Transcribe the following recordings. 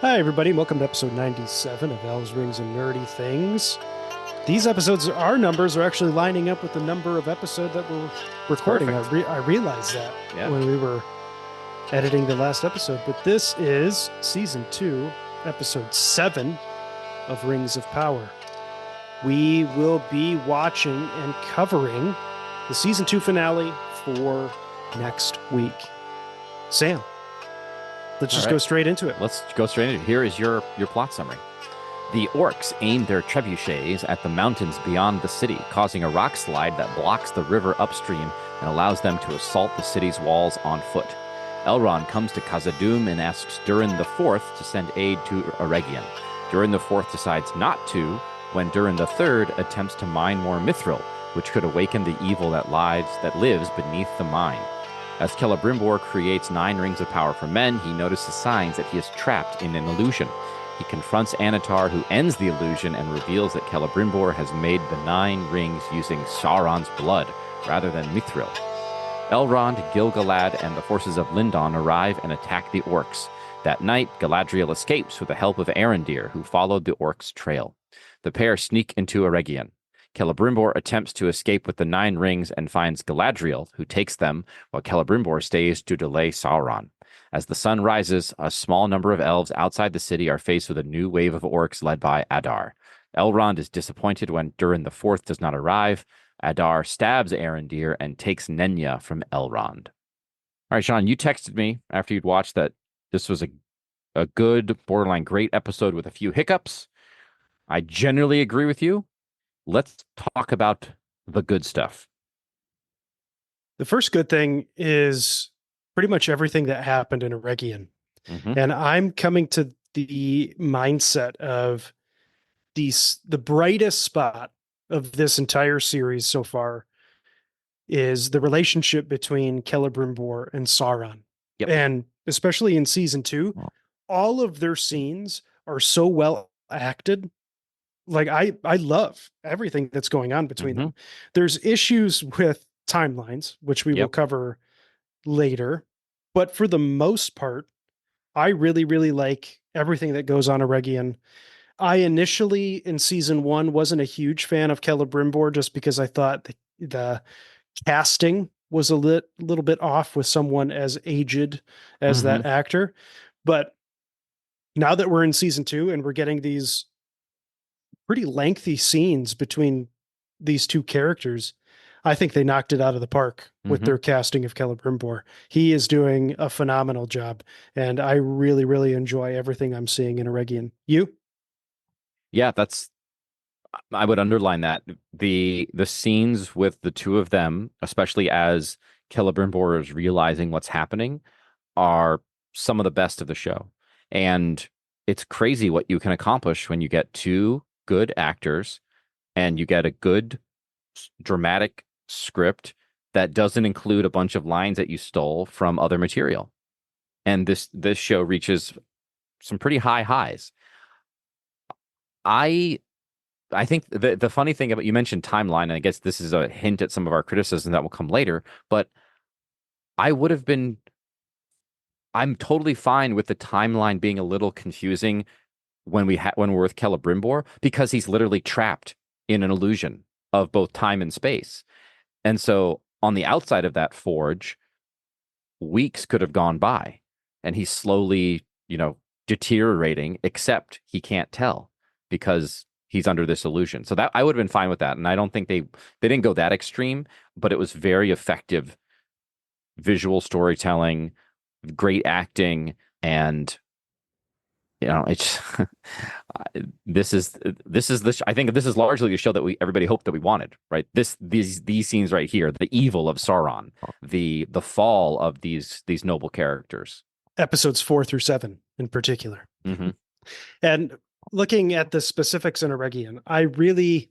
Hi, everybody. Welcome to episode 97 of Elves, Rings, and Nerdy Things. These episodes, our numbers are actually lining up with the number of episode that we're recording. Perfect. I realized that Yeah. when we were editing the last episode, but this is season 2, episode 7 of Rings of Power. We will be watching and covering the season 2 finale for next week. Sam, let's All just right. go straight into it. Let's go straight into it. Here is your plot summary. The orcs aim their trebuchets at the mountains beyond the city, causing a rock slide that blocks the river upstream and allows them to assault the city's walls on foot. Elrond comes to Khazad-dûm and asks Durin the Fourth to send aid to Eregion. Durin the Fourth decides not to when Durin the Third attempts to mine more mithril, which could awaken the evil that lives beneath the mine. As Celebrimbor creates 9 rings of power for men, he notices signs that he is trapped in an illusion. He confronts Annatar, who ends the illusion and reveals that Celebrimbor has made the 9 rings using Sauron's blood rather than mithril. Elrond, Gil-galad, and the forces of Lindon arrive and attack the orcs. That night, Galadriel escapes with the help of Arondir, who followed the orcs' trail. The pair sneak into Eregion. Celebrimbor attempts to escape with the 9 rings and finds Galadriel, who takes them, while Celebrimbor stays to delay Sauron. As the sun rises, a small number of elves outside the city are faced with a new wave of orcs led by Adar. Elrond is disappointed when Durin the Fourth does not arrive. Adar stabs Arondir and takes Nenya from Elrond. All right, Sean, you texted me after you'd watched that this was a good, borderline great episode with a few hiccups. I generally agree with you. Let's talk about the good stuff. The first good thing is pretty much everything that happened in Eregion. And I'm coming to the mindset of the brightest spot of this entire series so far is the relationship between Celebrimbor and Sauron. Yep. And especially in season 2, all of their scenes are so well acted. Like I love everything that's going on between them. There's issues with timelines, which we will cover later, but for the most part, I really, really like everything that goes on Eregion. I initially in season 1 wasn't a huge fan of Celebrimbor just because I thought the casting was a little bit off with someone as aged as that actor. But now that we're in season 2 and we're getting these pretty lengthy scenes between these two characters, I think they knocked it out of the park with their casting of Celebrimbor. He is doing a phenomenal job, and I really, really enjoy everything I'm seeing in Eregion. You? Yeah, I would underline that. The scenes with the two of them, especially as Celebrimbor is realizing what's happening, are some of the best of the show. And it's crazy what you can accomplish when you get 2 good actors and you get a good dramatic script that doesn't include a bunch of lines that you stole from other material. And this show reaches some pretty high highs. I think the funny thing about, you mentioned timeline, and I guess this is a hint at some of our criticism that will come later, but I'm totally fine with the timeline being a little confusing when we're with Celebrimbor, because he's literally trapped in an illusion of both time and space. And so on the outside of that forge, weeks could have gone by and he's slowly, deteriorating, except he can't tell because he's under this illusion. So that I would have been fine with that. And I don't think they didn't go that extreme, but it was very effective visual storytelling, great acting, and it's this is I think this is largely the show that everybody hoped that we wanted, right? These scenes right here, the evil of Sauron, the fall of these noble characters. Episodes 4 through 7 in particular. And looking at the specifics in Eregion, I really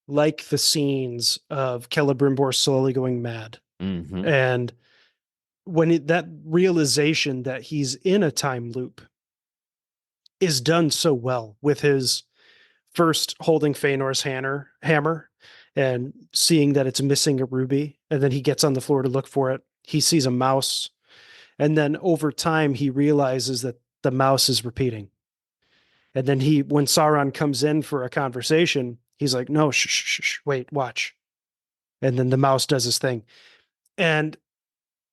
like the scenes of Celebrimbor slowly going mad. And when that realization that he's in a time loop is done so well, with his first holding Feanor's hammer and seeing that it's missing a ruby, and then he gets on the floor to look for it. He sees a mouse, and then over time he realizes that The mouse is repeating. And then when Sauron comes in for a conversation, he's like, no, shh, shh, shh, wait, watch. And then the mouse does his thing. And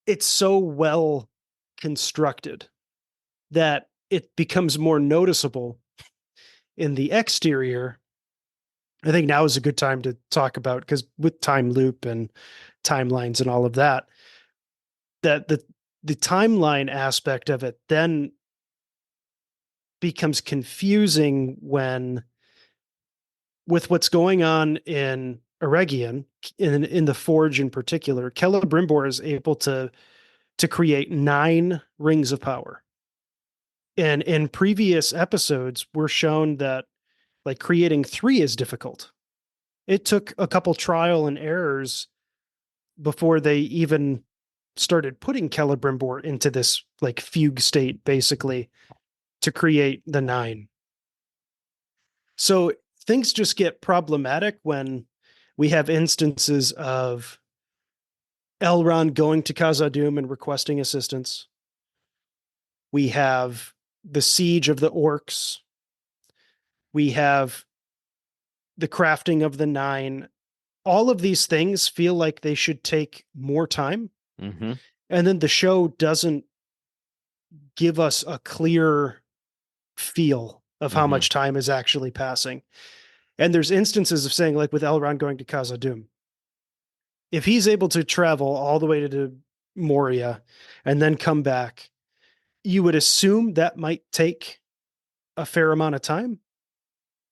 it's so well constructed that it becomes more noticeable in the exterior. I think now is a good time to talk about, because with time loop and timelines and all of that, that the timeline aspect of it then becomes confusing when, with what's going on in Eregion, in the Forge in particular, Celebrimbor is able to create 9 rings of power. And in previous episodes, we're shown that like creating 3 is difficult. It took a couple trial and errors before they even started putting Celebrimbor into this like fugue state, basically, to create the 9. So things just get problematic when we have instances of Elrond going to Khazad-dûm and requesting assistance. We have the siege of the orcs. We have the crafting of the 9. All of these things feel like they should take more time. Mm-hmm. And then the show doesn't give us a clear feel of how much time is actually passing. And there's instances of saying, like with Elrond going to Khazad-dûm, if he's able to travel all the way to Moria and then come back, you would assume that might take a fair amount of time.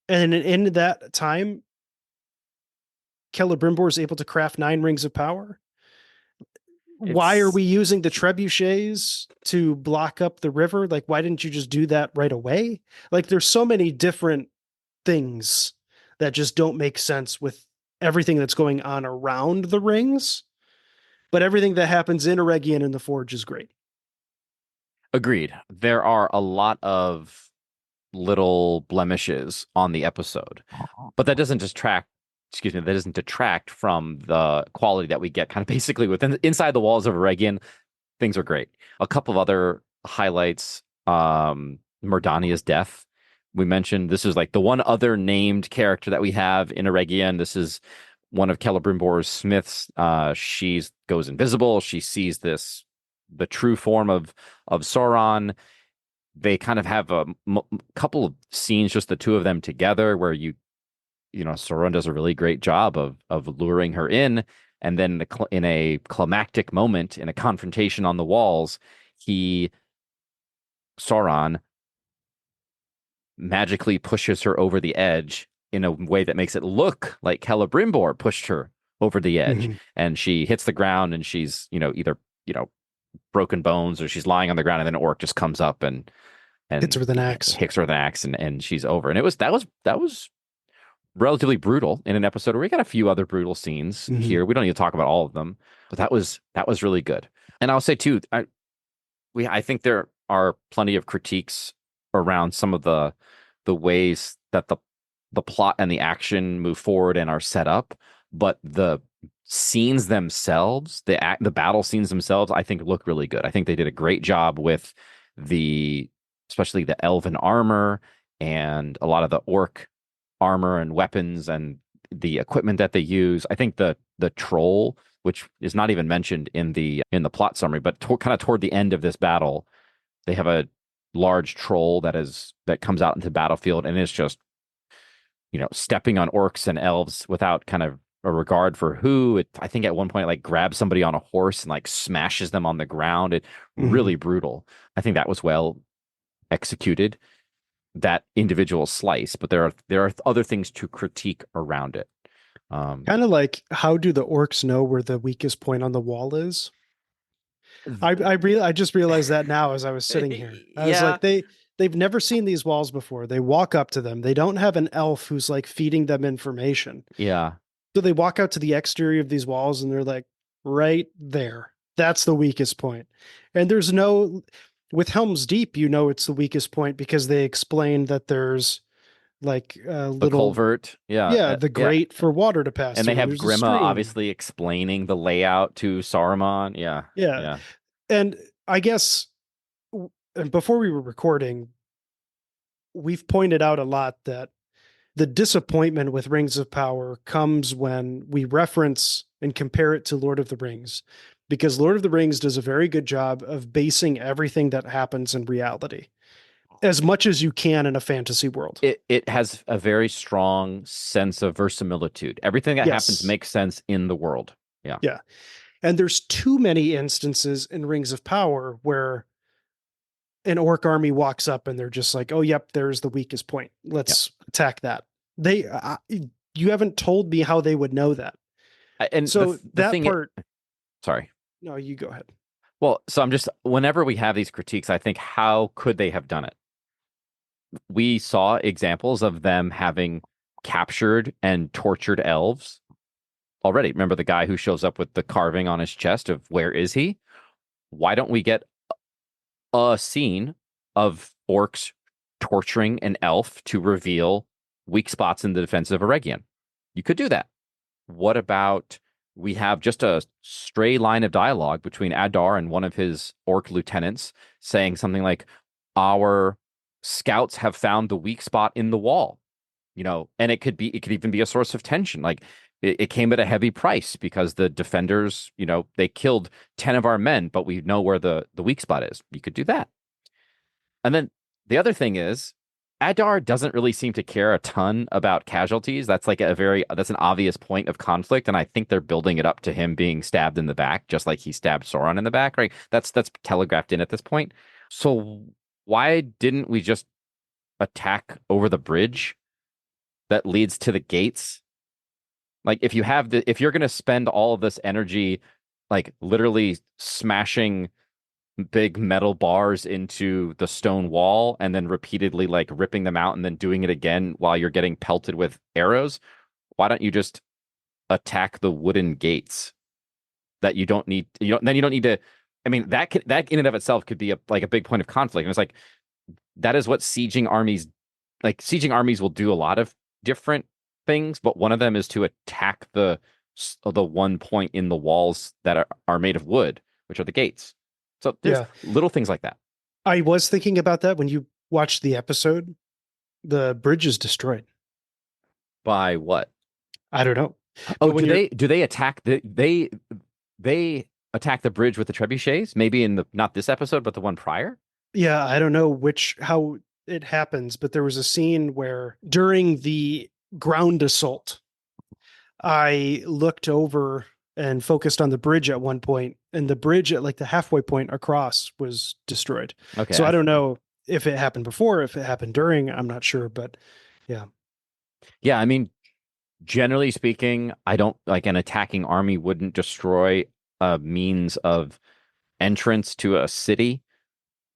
And in that time, Celebrimbor is able to craft 9 rings of power. Why are we using the trebuchets to block up the river? Like, why didn't you just do that right away? Like, there's so many different things that just don't make sense with everything that's going on around the rings. But everything that happens in Eregion and the Forge is great. Agreed. There are a lot of little blemishes on the episode, but that doesn't detract from the quality that we get kind of basically within inside the walls of Eregion. Things are great. A couple of other highlights, Mirdania's death. We mentioned this is like the one other named character that we have in Eregion. This is one of Celebrimbor's smiths. She goes invisible. She sees the true form of Sauron. They kind of have a couple of scenes, just the two of them together, where Sauron does a really great job of luring her in, and then in a climactic moment, in a confrontation on the walls, Sauron magically pushes her over the edge in a way that makes it look like Celebrimbor pushed her over the edge, and she hits the ground, and she's either broken bones or she's lying on the ground, and then an orc just comes up and hits her with an axe. Hits her with an axe, and she's over. And that was relatively brutal in an episode where we got a few other brutal scenes here. We don't need to talk about all of them, but that was really good. And I'll say too, I think there are plenty of critiques around some of the ways that the plot and the action move forward and are set up, but the scenes themselves, the battle scenes themselves, I think look really good. I think they did a great job with especially the elven armor and a lot of the orc armor and weapons and the equipment that they use. I think the troll, which is not even mentioned in the plot summary, but kind of toward the end of this battle, they have a large troll that comes out into the battlefield and is just stepping on orcs and elves without kind of a regard for who. I think at one point like grabs somebody on a horse and like smashes them on the ground. It really brutal. I think that was well executed, that individual slice, but there are other things to critique around it. Kind of like, how do the orcs know where the weakest point on the wall is? I just realized that now as I was sitting here. I was like, they've never seen these walls before. They walk up to them. They don't have an elf who's like feeding them information. Yeah. So they walk out to the exterior of these walls and they're like, right there. That's the weakest point. And there's with Helm's Deep, it's the weakest point because they explain that there's like a the little culvert. the grate for water to pass and through. They have Grima obviously explaining the layout to Saruman. Yeah. And I guess and before we were recording, we've pointed out a lot that the disappointment with Rings of Power comes when we reference and compare it to Lord of the Rings, because Lord of the Rings does a very good job of basing everything that happens in reality as much as you can in a fantasy world. It has a very strong sense of verisimilitude. Everything that happens Yes. makes sense in the world. Yeah. Yeah. And there's too many instances in Rings of Power where an orc army walks up and they're just like, "Oh, yep, there's the weakest point. Yeah. Let's attack that." They, you haven't told me how they would know that. And So the that thing, part, sorry. no, you go ahead. Well, so I'm just, whenever we have these critiques, I think, how could they have done it? We saw examples of them having captured and tortured elves already. Remember the guy who shows up with the carving on his chest of where is he? Why don't we get a scene of orcs torturing an elf to reveal weak spots in the defense of Eregion? You could do that. What about we have just a stray line of dialogue between Adar and one of his orc lieutenants saying something like, our scouts have found the weak spot in the wall, and it could even be a source of tension. Like it came at a heavy price because the defenders, they killed 10 of our men, but we know where the weak spot is. You could do that. And then the other thing is, Adar doesn't really seem to care a ton about casualties. That's like that's an obvious point of conflict, and I think they're building it up to him being stabbed in the back, just like he stabbed Sauron in the back, right? That's telegraphed in at this point. So why didn't we just attack over the bridge that leads to the gates? Like if you're gonna spend all of this energy, like literally smashing big metal bars into the stone wall and then repeatedly like ripping them out and then doing it again while you're getting pelted with arrows, why don't you just attack the wooden gates that you don't need to. I mean, that in and of itself could be like a big point of conflict. And it's like that is what sieging armies will do a lot of different things, but one of them is to attack the one point in the walls that are made of wood, which are the gates. So there's Yeah. little things like that. I was thinking about that when you watched the episode. The bridge is destroyed. By what? I don't know. Oh, But when you're, do they attack they attack the bridge with the trebuchets? Maybe in the not this episode, but the one prior? yeah, I don't know how it happens, but there was a scene where during the ground assault, I looked over and focused on the bridge at one point, and the bridge at like the halfway point across was destroyed. Okay. So I don't know if it happened before, if it happened during, I'm not sure, but yeah. Yeah, I mean, generally speaking, I don't like an attacking army wouldn't destroy a means of entrance to a city,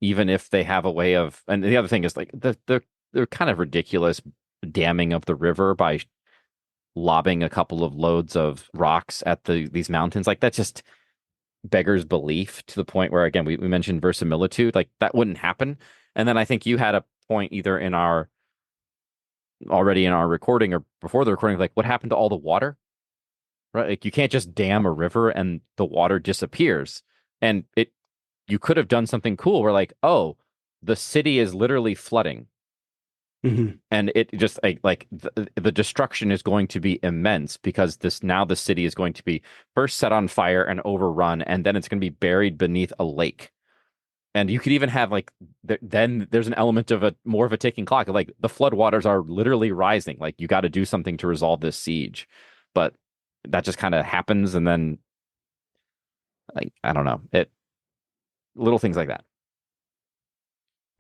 even if they have a way of. And the other thing is like they're kind of ridiculous damming of the river by lobbing a couple of loads of rocks at these mountains. Like that just beggars belief to the point where again we mentioned verisimilitude. Like that wouldn't happen. And then I think you had a point either already in our recording or before the recording, like what happened to all the water? Right? Like you can't just dam a river and the water disappears. And you could have done something cool where like, oh, the city is literally flooding. Mm-hmm. And it just like the destruction is going to be immense because the city is going to be first set on fire and overrun, and then it's going to be buried beneath a lake. And you could even have like then there's an element of more of a ticking clock. Like the floodwaters are literally rising. Like you got to do something to resolve this siege, but that just kind of happens, and then like I don't know little things like that.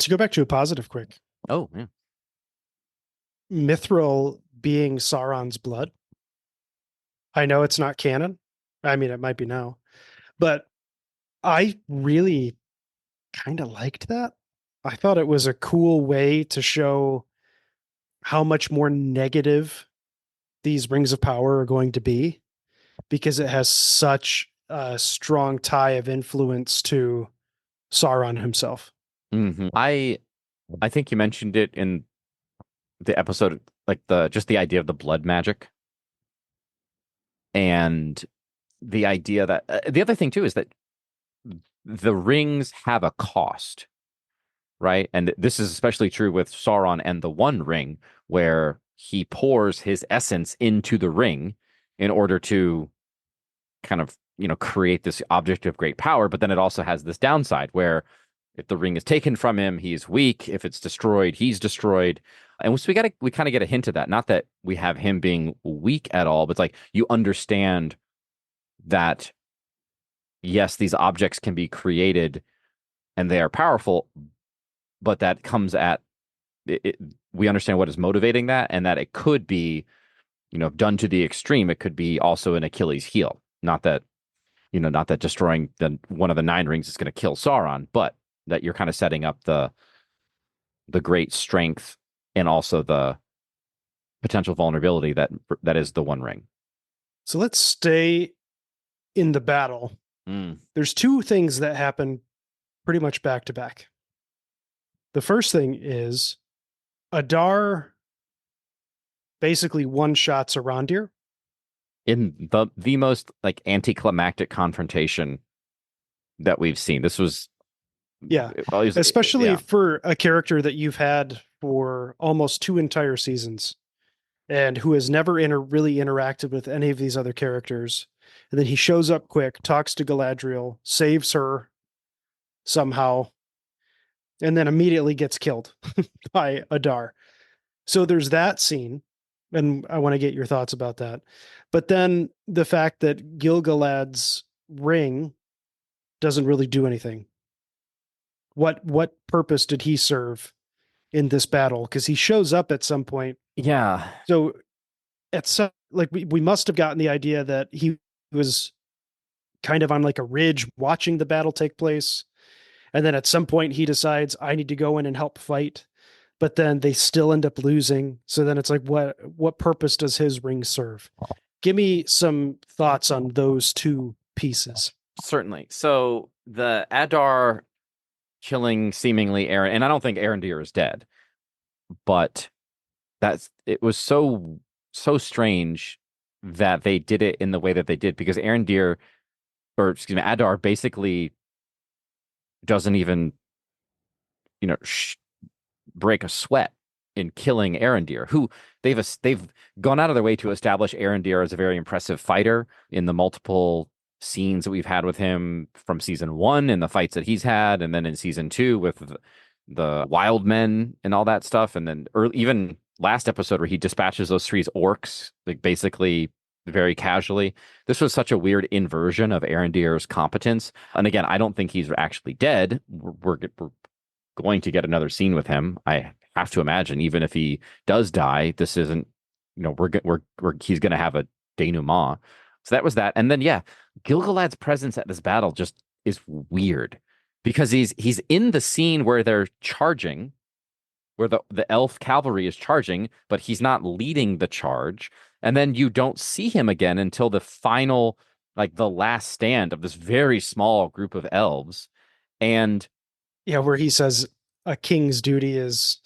To go back to a positive quick, Oh yeah. Mithril being Sauron's blood. I know it's not canon. I mean, it might be now, but I really kind of liked that. I thought it was a cool way to show how much more negative these rings of power are going to be because it has such a strong tie of influence to Sauron himself. I think you mentioned it in the episode, like the idea of the blood magic and the idea that the other thing too is that the rings have a cost. right? And this is especially true with Sauron and the One Ring, where he pours his essence into the ring in order to kind of, create this object of great power. But then it also has this downside where if the ring is taken from him, he's weak. If it's destroyed, he's destroyed. And so we kind of get a hint of that. Not that we have him being weak at all, but it's like you understand that yes, these objects can be created and they are powerful, but that comes at we understand what is motivating that, and that it could be, done to the extreme. It could be also an Achilles heel. Not that destroying one of the nine rings is going to kill Sauron, but that you're kind of setting up the great strength and also the potential vulnerability that is the One Ring. So let's stay in the battle. There's two things that happen pretty much back to back. The first thing is Adar basically one-shots Arondir in the most like anticlimactic confrontation that we've seen. This was especially for a character that you've had for almost 2 entire seasons and who has never really interacted with any of these other characters. And then he shows up quick, talks to Galadriel, saves her somehow, and then immediately gets killed by Adar. So there's that scene, and I want to get your thoughts about that. But then the fact that Gil-galad's ring doesn't really do anything. What purpose did he serve in this battle? Because he shows up at some point. Yeah. So at some, like we must have gotten the idea that he was kind of on like a ridge watching the battle take place. And then at some point he decides I need to go in and help fight. But then they still end up losing. So then it's like, what purpose does his ring serve? Give me some thoughts on those two pieces. Certainly. So the Adar killing seemingly Aaron, and I don't think Eregion is dead, but it was so strange that they did it in the way that they did, because Adar basically doesn't even, break a sweat in killing Eregion, who they've gone out of their way to establish Eregion as a very impressive fighter in the multiple scenes that we've had with him from season 1 and the fights that he's had, and then in season 2 with the wild men and all that stuff, and then even last episode where he dispatches those 3 orcs like basically very casually. This was such a weird inversion of Erendier's competence. And again, I don't think he's actually dead. We're going to get another scene with him. I have to imagine, even if he does die, this isn't, he's going to have a denouement. So that was that. And then, Gil-galad's presence at this battle just is weird, because he's in the scene where they're charging, where the elf cavalry is charging, but he's not leading the charge. And then you don't see him again until the final, like the last stand of this very small group of elves. And where he says a king's duty is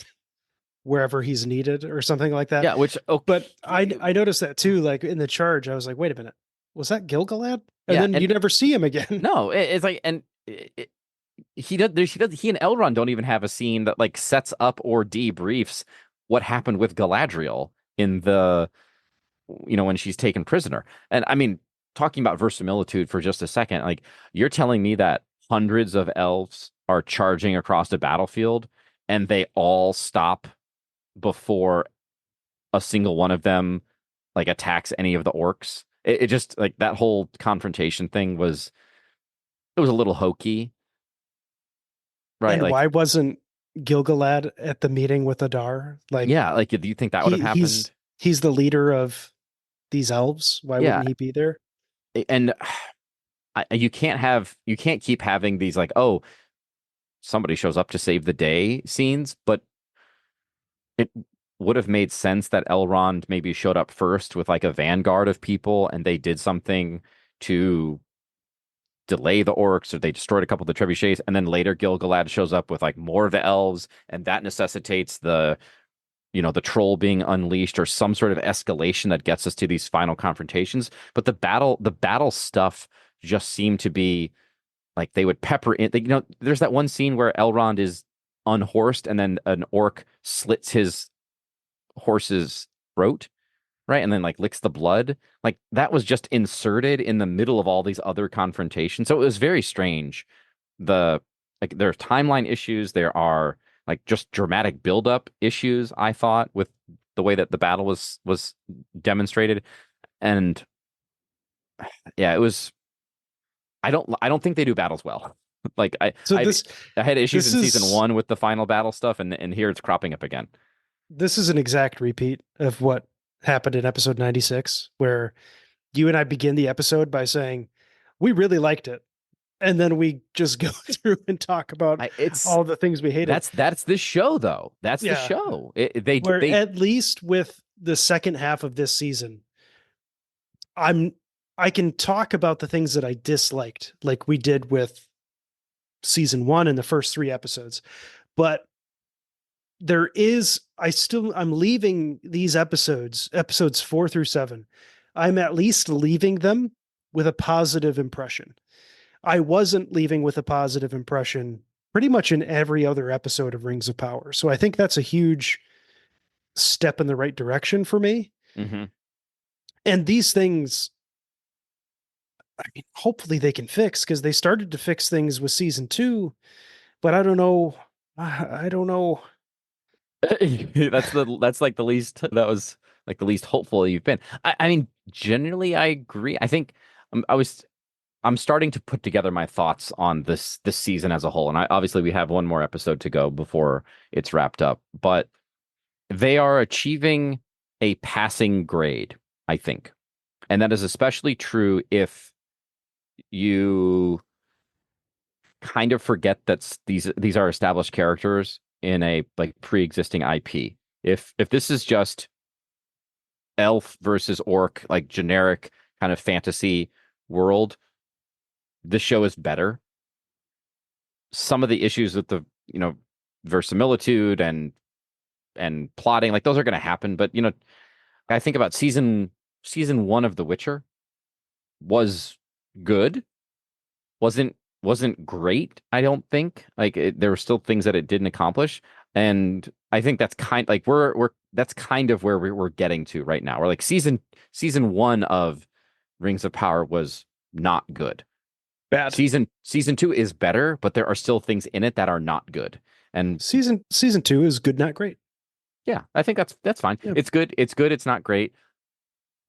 wherever he's needed or something like that. Yeah, but I noticed that too. Like in the charge, I was like, wait a minute, was that Gil-galad? And then you never see him again. No, it's like, and he and Elrond don't even have a scene that like sets up or debriefs what happened with Galadriel in the, when she's taken prisoner. And I mean, talking about verisimilitude for just a second, like you're telling me that hundreds of elves are charging across the battlefield and they all stop before a single one of them like attacks any of the orcs. It just like that whole confrontation thing was a little hokey. Right. And like, why wasn't Gil-galad at the meeting with Adar? Like, do you think that would have happened? He's the leader of these elves. Why wouldn't he be there? And you can't keep having these like, oh, somebody shows up to save the day scenes, but it would have made sense that Elrond maybe showed up first with like a vanguard of people and they did something to delay the orcs, or they destroyed a couple of the trebuchets, and then later Gil-galad shows up with like more of the elves, and that necessitates the troll being unleashed or some sort of escalation that gets us to these final confrontations. But the battle stuff just seemed to be like they would pepper in. There's that one scene where Elrond is unhorsed and then an orc slits his horse's throat, right? And then like licks the blood. Like that was just inserted in the middle of all these other confrontations. So it was very strange. The like there are timeline issues, there are like just dramatic buildup issues, I thought, with the way that the battle was demonstrated. And yeah, it was I don't think they do battles well. Like So I I had issues this in season is one with the final battle stuff, and here it's cropping up again. this is an exact repeat of what happened in episode 96, where you and I begin the episode by saying we really liked it, and then we just go through and talk about It's all the things we hated. that's this show though. That's the Yeah, show. where They at least with the second half of this season, I'm I can talk about the things that I disliked, like we did with season one in the first three episodes. But I'm leaving these episodes 4 through 7. I'm at least leaving them with a positive impression. I wasn't leaving with a positive impression pretty much in every other episode of Rings of Power. So I think that's a huge step in the right direction for me. hmm And these things, I mean, hopefully they can fix, because they started to fix things with season 2, but I don't know. I don't know. that's like the least that was like the least hopeful you've been. I mean, generally I agree. I think I'm starting to put together my thoughts on this season as a whole. And obviously we have one more episode to go before it's wrapped up, but they are achieving a passing grade, I think. And that is especially true if you kind of forget that these are established characters in a like pre-existing IP. If this is just elf versus orc, like generic kind of fantasy world, this show is better. Some of the issues with the, verisimilitude and plotting, like those are going to happen, but I think about season 1 of The Witcher was good. Wasn't great, I don't think. Like there were still things that it didn't accomplish, and I think that's we're that's kind of where we're getting to right now. We're like season 1 of Rings of Power was not good. Bad. Season 2 is better, but there are still things in it that are not good. And Season 2 is good, not great. yeah, I think that's fine. Yeah. It's good. It's good. It's not great.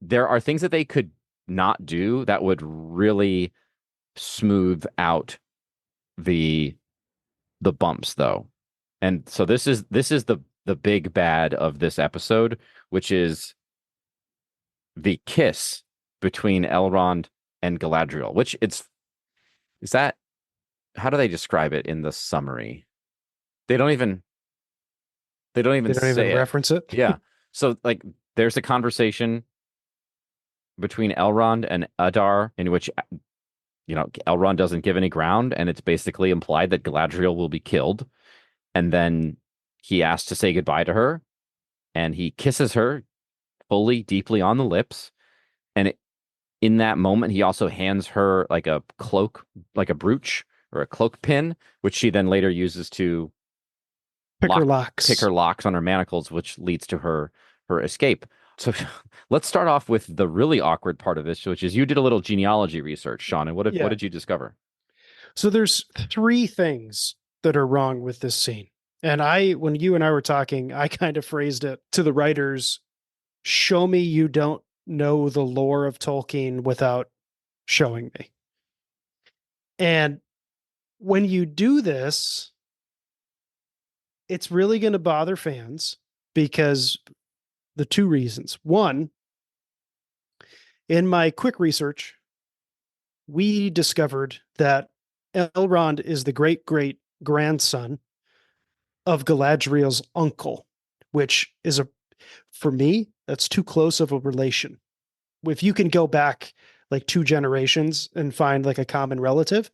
There are things that they could not do that would really smooth out the bumps though. And so this is the big bad of this episode, which is the kiss between Elrond and Galadriel, which is that how do they describe it in the summary? They don't even They don't even say it. reference it. Yeah. So like there's a conversation between Elrond and Adar in which Elrond doesn't give any ground, and it's basically implied that Galadriel will be killed. And then he asks to say goodbye to her, and he kisses her fully, deeply on the lips. And in that moment, he also hands her like a cloak, like a brooch or a cloak pin, which she then later uses to Pick her locks. pick her locks on her manacles, which leads to her escape. So let's start off with the really awkward part of this, which is you did a little genealogy research, Sean, and what did you discover? So there's 3 things that are wrong with this scene. And when you and I were talking, I kind of phrased it to the writers, show me you don't know the lore of Tolkien without showing me. And when you do this, it's really going to bother fans because the 2 reasons. One, in my quick research, we discovered that Elrond is the great great grandson of Galadriel's uncle, which is for me, that's too close of a relation. If you can go back like 2 generations and find like a common relative,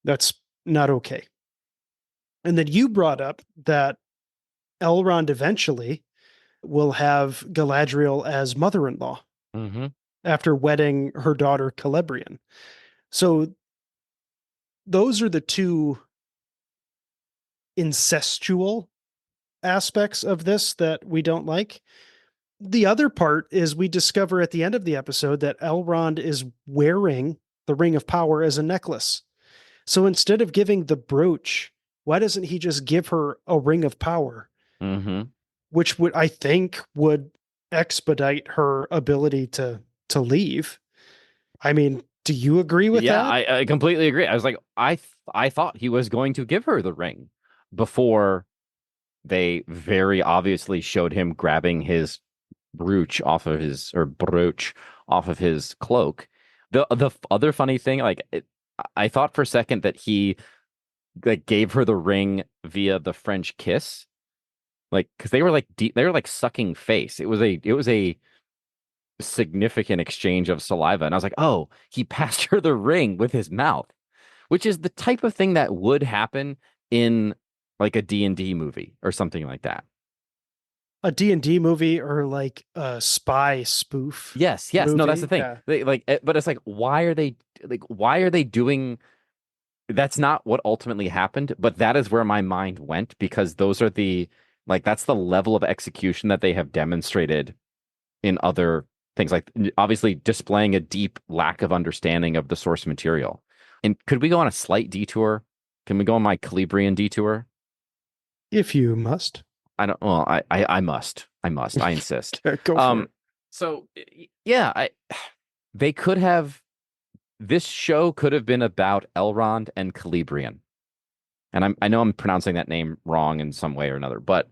that's not okay. And then you brought up that Elrond eventually will have Galadriel as mother-in-law after wedding her daughter Celebrimbor. So those are the 2 incestual aspects of this that we don't like. The other part is we discover at the end of the episode that Elrond is wearing the Ring of Power as a necklace. So instead of giving the brooch, why doesn't he just give her a Ring of Power, Mm-hmm. which would, I think, would expedite her ability to leave? I mean, do you agree with Yeah, that? I completely agree. I was like, I thought he was going to give her the ring before they very obviously showed him grabbing his brooch off of his cloak. The other funny thing, I thought for a second that he like gave her the ring via the French kiss, like because they were like they were like sucking face. It was a significant exchange of saliva, and I was like, oh, he passed her the ring with his mouth, which is the type of thing that would happen in like a D&D movie or something like that. A D&D movie or like a spy spoof Yes, yes. No, that's the movie? thing. Yeah. But it's like, why are they doing? That's not what ultimately happened, but that is where my mind went because those are that's the level of execution that they have demonstrated in other things. Like obviously displaying a deep lack of understanding of the source material. And could we go on a slight detour? Can we go on my Celebrian detour? If you must. I don't. Well, I must. I must. I insist. Go for it. So yeah, they could have. This show could have been about Elrond and Celebrian, and I know I'm pronouncing that name wrong in some way or another, but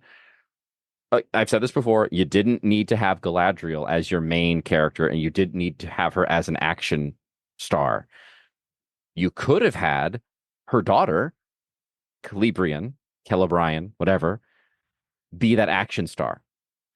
I've said this before. You didn't need to have Galadriel as your main character, and you didn't need to have her as an action star. You could have had her daughter, Celebrian, whatever, be that action star.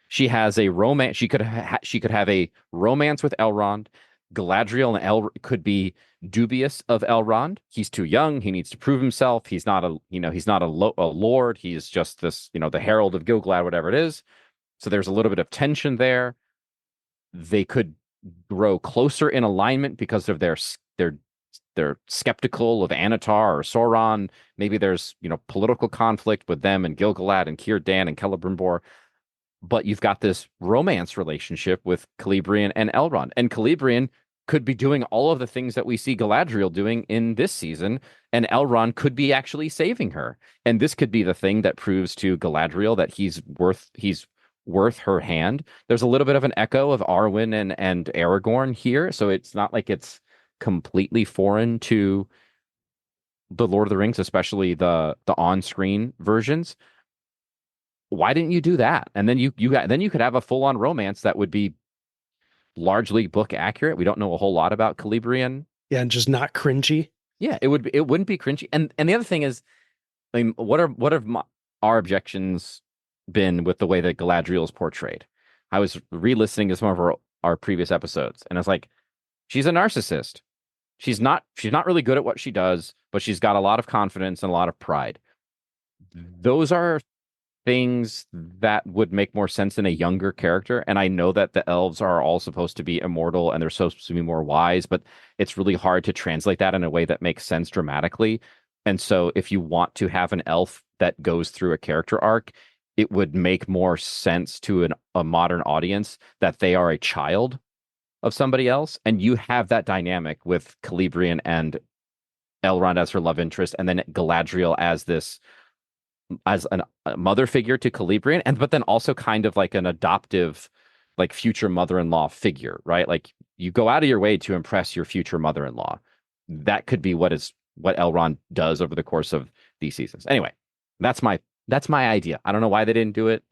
She has a romance. She could have a romance with Elrond. Galadriel and El could be dubious of Elrond. He's too young. He needs to prove himself. He's not a lord. He's just this, the herald of Gilgalad, whatever it is. So there's a little bit of tension there. They could grow closer in alignment because of their skeptical of Anatar or Sauron. Maybe there's, political conflict with them and Gilgalad and Círdan and Celebrimbor, but you've got this romance relationship with Celebrian and Elrond. And Celebrian could be doing all of the things that we see Galadriel doing in this season, and Elrond could be actually saving her. And this could be the thing that proves to Galadriel that he's worth her hand. There's a little bit of an echo of Arwen and Aragorn here, so it's not like it's completely foreign to the Lord of the Rings, especially the on-screen versions. Why didn't you do that? And then you could have a full-on romance that would be largely book accurate. We don't know a whole lot about Celebrian. Yeah, and just not cringy. Yeah, it wouldn't be cringy. And the other thing is, I mean, our objections been with the way that Galadriel is portrayed? I was re-listening to some of our previous episodes, and it's like she's a narcissist. She's not really good at what she does, but she's got a lot of confidence and a lot of pride. Those are things that would make more sense in a younger character. And I know that the elves are all supposed to be immortal and they're supposed to be more wise, but it's really hard to translate that in a way that makes sense dramatically. And so if you want to have an elf that goes through a character arc, it would make more sense to a modern audience that they are a child of somebody else. And you have that dynamic with Celebrian and Elrond as her love interest, and then Galadriel as a mother figure to Celebrian, but then also kind of like an adoptive, like future mother-in-law figure, right? Like you go out of your way to impress your future mother-in-law. That could be what Elrond does over the course of these seasons. Anyway, that's my idea. I don't know why they didn't do it.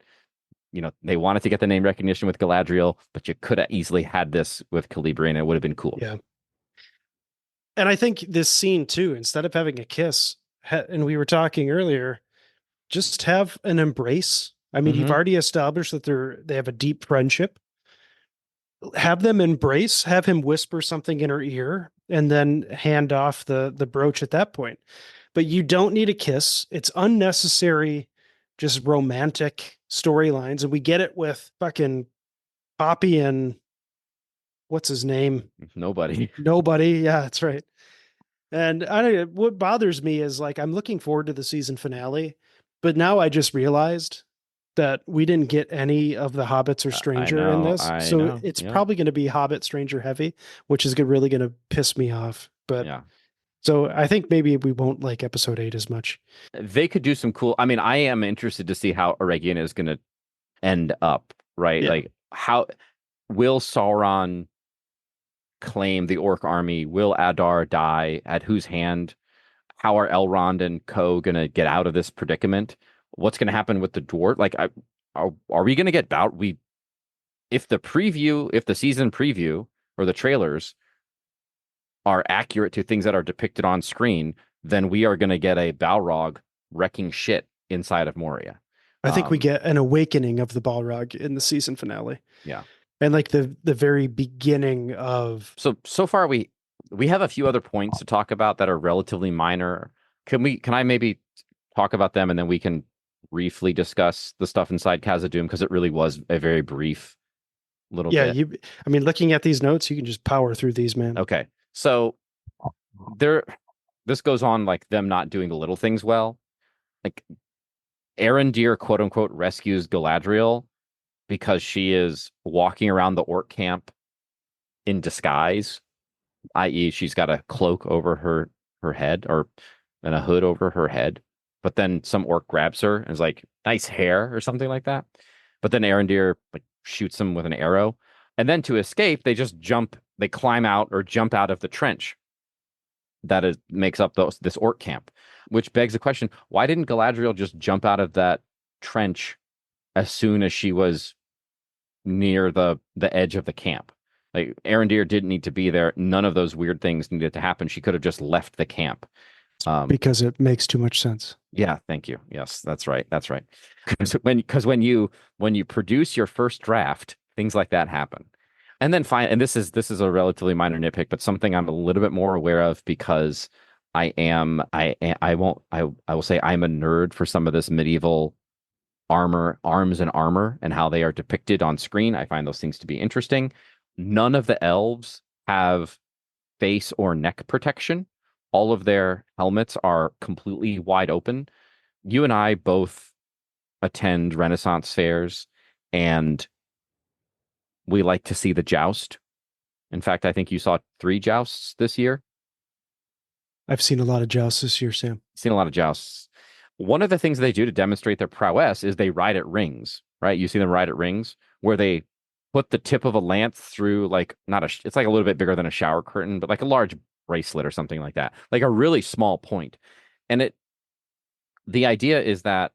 They wanted to get the name recognition with Galadriel, but you could have easily had this with Celebrian. It would have been cool. Yeah. And I think this scene too, instead of having a kiss, and we were talking earlier, just have an embrace. I mean, you've Mm-hmm. already established that they have a deep friendship. Have them embrace, have him whisper something in her ear, and then hand off the brooch at that point. But you don't need a kiss. It's unnecessary, just romantic storylines. And we get it with fucking Poppy and what's his name? Nobody. Nobody. Yeah, that's right. And I don't know, what bothers me is like I'm looking forward to the season finale, But now I just realized that we didn't get any of the hobbits or I stranger in know, this. I So know. it's Yeah, probably going to be hobbit stranger heavy, which is really going to piss me off. But yeah. so I think maybe we won't like episode 8 as much. They could do some cool. I mean, I am interested to see how Eregion is going to end up, right? Yeah. Like, how will Sauron claim the orc army? Will Adar die? At whose hand? How are Elrond and co gonna get out of this predicament? What's gonna happen with the dwarf? Like, are we gonna get bout? We if the season preview or the trailers are accurate to things that are depicted on screen, then we are gonna get a Balrog wrecking shit inside of Moria. I think we Um, get an awakening of the Balrog in the season finale. yeah. And like the very beginning of So far we have a few other points to talk about that are relatively minor. Can I maybe talk about them and then we can briefly discuss the stuff inside Khazad-dûm because it really was a very brief little yeah, bit. you I mean looking at these notes, you can just power through these, man. Okay. So there this goes on like them not doing the little things well. Like Arendir quote unquote rescues Galadriel because she is walking around the orc camp in disguise, i.e., she's got a cloak over her head or and a hood over her head. But then some orc grabs her and is like, "Nice hair" or something like that. But then Arendir like shoots him with an arrow, and then to escape, they just jump. They climb out or jump out of the trench that is makes up this orc camp, which begs the question: why didn't Galadriel just jump out of that trench as soon as she was near the edge of the camp? Like Arendir didn't need to be there. None of those weird things needed to happen. She could have just left the camp. Because it makes too much sense. Yeah, thank you. Yes, that's right. That's right. Because when you produce your first draft, things like that happen. And then fine, and this is a relatively minor nitpick, but something I'm a little bit more aware of because I won't I will say I'm a nerd for some of this medieval arms and armor and how they are depicted on screen. I find those things to be interesting. None of the elves have face or neck protection. All of their helmets are completely wide open. You and I both attend Renaissance fairs and we like to see the joust. In fact, I think you saw 3 jousts this year. I've seen a lot of jousts this year, Sam. Seen a lot of jousts. One of the things they do to demonstrate their prowess is they ride at rings, right? You see them ride at rings where they put the tip of a lance through like not a it's like a little bit bigger than a shower curtain, but like a large bracelet or something like that. Like a really small point. And the idea is that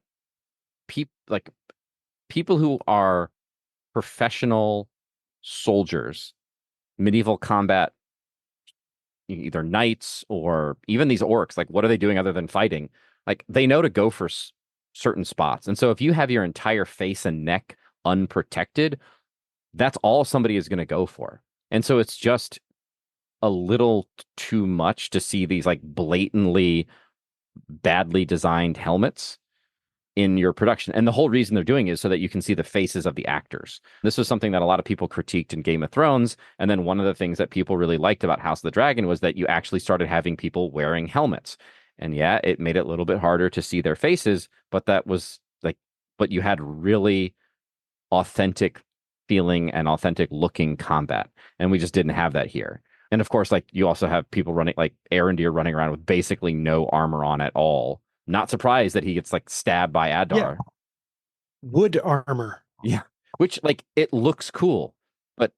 people who are professional soldiers, medieval combat, either knights or even these orcs, like what are they doing other than fighting? Like they know to go for certain spots. And so if you have your entire face and neck unprotected, that's all somebody is going to go for. And so it's just a little too much to see these like blatantly badly designed helmets in your production. And the whole reason they're doing it is so that you can see the faces of the actors. This was something that a lot of people critiqued in Game of Thrones. And then one of the things that people really liked about House of the Dragon was that you actually started having people wearing helmets. And yeah, it made it a little bit harder to see their faces, but that was like, but you had really authentic feeling and authentic looking combat. And we just didn't have that here. And of course, like you also have people running like Arendir running around with basically no armor on at all. Not surprised that he gets like stabbed by Yeah. Adar. Wood armor. Yeah. Which like it looks cool, but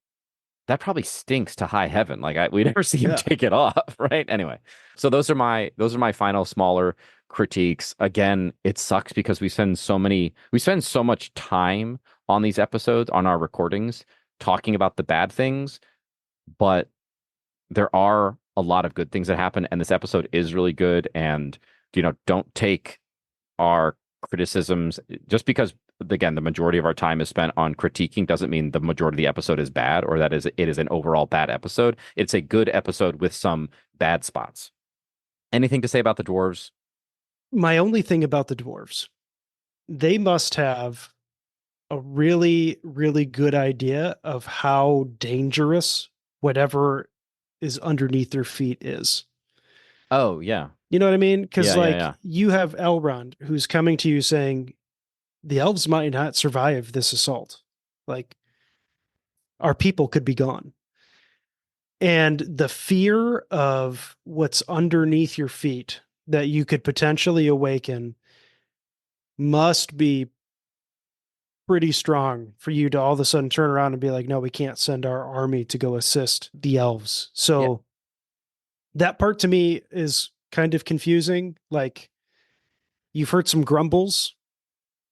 that probably stinks to high heaven. Like we never see him Yeah. take it off, right? Anyway, so those are my final smaller critiques. Again, it sucks because we spend so much time on these episodes on our recordings talking about the bad things, but there are a lot of good things that happen, and this episode is really good. And don't take our criticisms just because again the majority of our time is spent on critiquing doesn't mean the majority of the episode is bad or that it is an overall bad episode. It's a good episode with some bad spots. Anything to say about the dwarves? My only thing about the dwarves, they must have a really, really good idea of how dangerous whatever is underneath their feet is. Oh yeah, You know what I mean? Because Yeah, yeah, like yeah. you have Elrond who's coming to you saying the elves might not survive this assault. Like our people could be gone. And the fear of what's underneath your feet that you could potentially awaken must be pretty strong for you to all of a sudden turn around and be like, no, we can't send our army to go assist the elves. Yeah. So that part to me is kind of confusing. Like you've heard some grumbles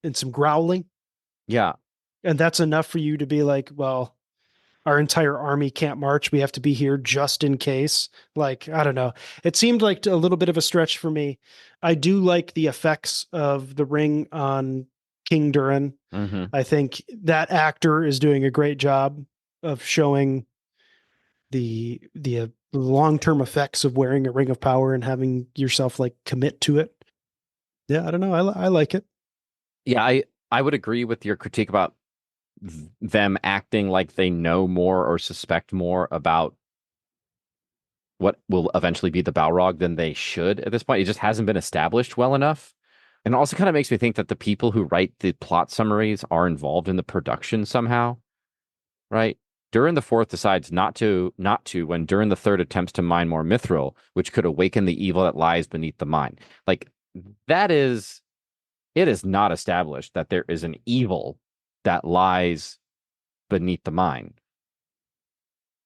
and some growling, Yeah. and that's enough for you to be like, well, our entire army can't march. We have to be here just in case. Like, I don't know. It seemed like a little bit of a stretch for me. I do like the effects of the ring on King Durin. Mm-hmm. I think that actor is doing a great job of showing the long-term effects of wearing a ring of power and having yourself like commit to it. Yeah, I don't know. I like it. Yeah, I would agree with your critique about them acting like they know more or suspect more about what will eventually be the Balrog than they should at this point. It just hasn't been established well enough. And it also kind of makes me think that the people who write the plot summaries are involved in the production somehow, right? Durin the Fourth decides not to when Durin the Third attempts to mine more mithril, which could awaken the evil that lies beneath the mine. Like that is it is not established that there is an evil that lies beneath the mine.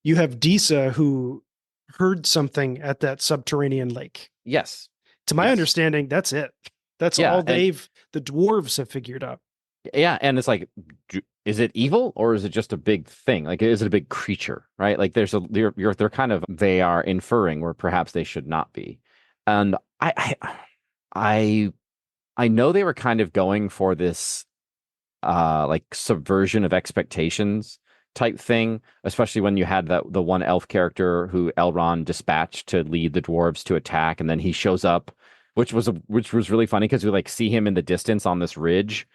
You have Disa who heard something at that subterranean lake. Yes. To my Yes. understanding, that's it. That's Yeah, all and the dwarves have figured out. yeah, and it's like, is it evil or is it just a big thing? Like, is it a big creature, right? Like, there's a they're kind of they are inferring where perhaps they should not be, and I I know they were kind of going for this like subversion of expectations type thing, especially when you had the one elf character who Elrond dispatched to lead the dwarves to attack, and then he shows up, which was really funny because we like see him in the distance on this ridge,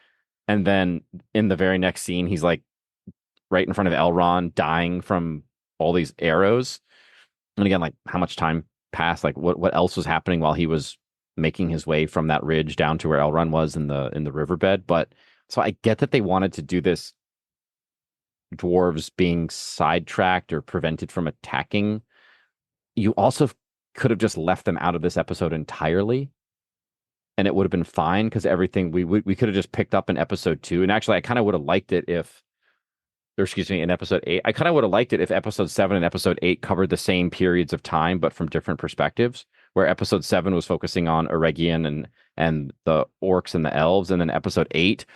and then in the very next scene he's like right in front of Elrond dying from all these arrows. And again, like how much time passed, like what else was happening while he was making his way from that ridge down to where Elrond was in the riverbed. But so I get that they wanted to do this dwarves being sidetracked or prevented from attacking. You also could have just left them out of this episode entirely, and it would have been fine because everything we could have just picked up in episode two. And actually, I kind of would have liked it if, or excuse me, in episode eight, I kind of would have liked it if episode seven and episode eight covered the same periods of time, but from different perspectives. Where episode seven was focusing on Eregion and the orcs and the elves, and then episode eight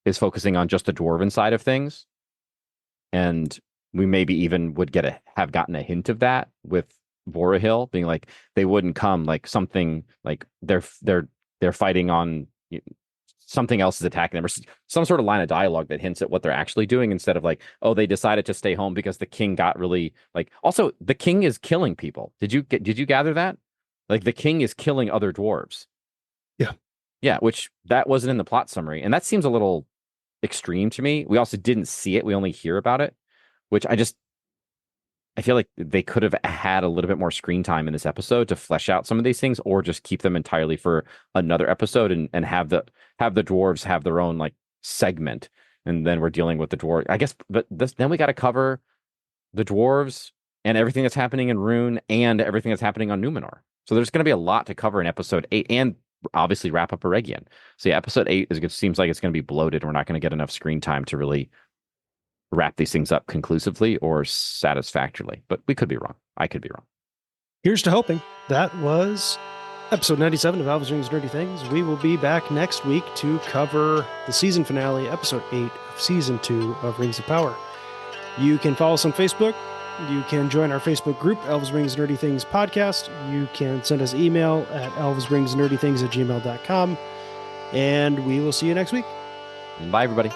is focusing on just the dwarven side of things. And we maybe even would have gotten a hint of that with Vorahil being like they wouldn't come, like something like they're fighting on something else is attacking them, or some sort of line of dialogue that hints at what they're actually doing, instead of like, oh, they decided to stay home because the king got really like. Also, the king is killing people. Did you gather that? Like the king is killing other dwarves. Yeah. Yeah, which that wasn't in the plot summary, and that seems a little extreme to me. We also didn't see it; we only hear about it, which I feel like they could have had a little bit more screen time in this episode to flesh out some of these things, or just keep them entirely for another episode and have the dwarves have their own like segment, and then we're dealing with the dwarves. I guess, but then we got to cover the dwarves and everything that's happening in Rhûn and everything that's happening on Numenor. So there's going to be a lot to cover in episode eight, and obviously wrap up Eregion. So yeah, episode eight seems like it's going to be bloated. We're not going to get enough screen time to really wrap these things up conclusively or satisfactorily, but we could be wrong. I could be wrong. Here's to hoping. That was episode 97 of Elvis Rings Nerdy Things. We will be back next week to cover the season finale, episode 8 of season 2 of Rings of Power. You can follow us on Facebook. You can join our Facebook group, Elvis Rings Nerdy Things Podcast. You can send us email at elvisringsnerdythings@gmail.com. And we will see you next week. Bye, everybody.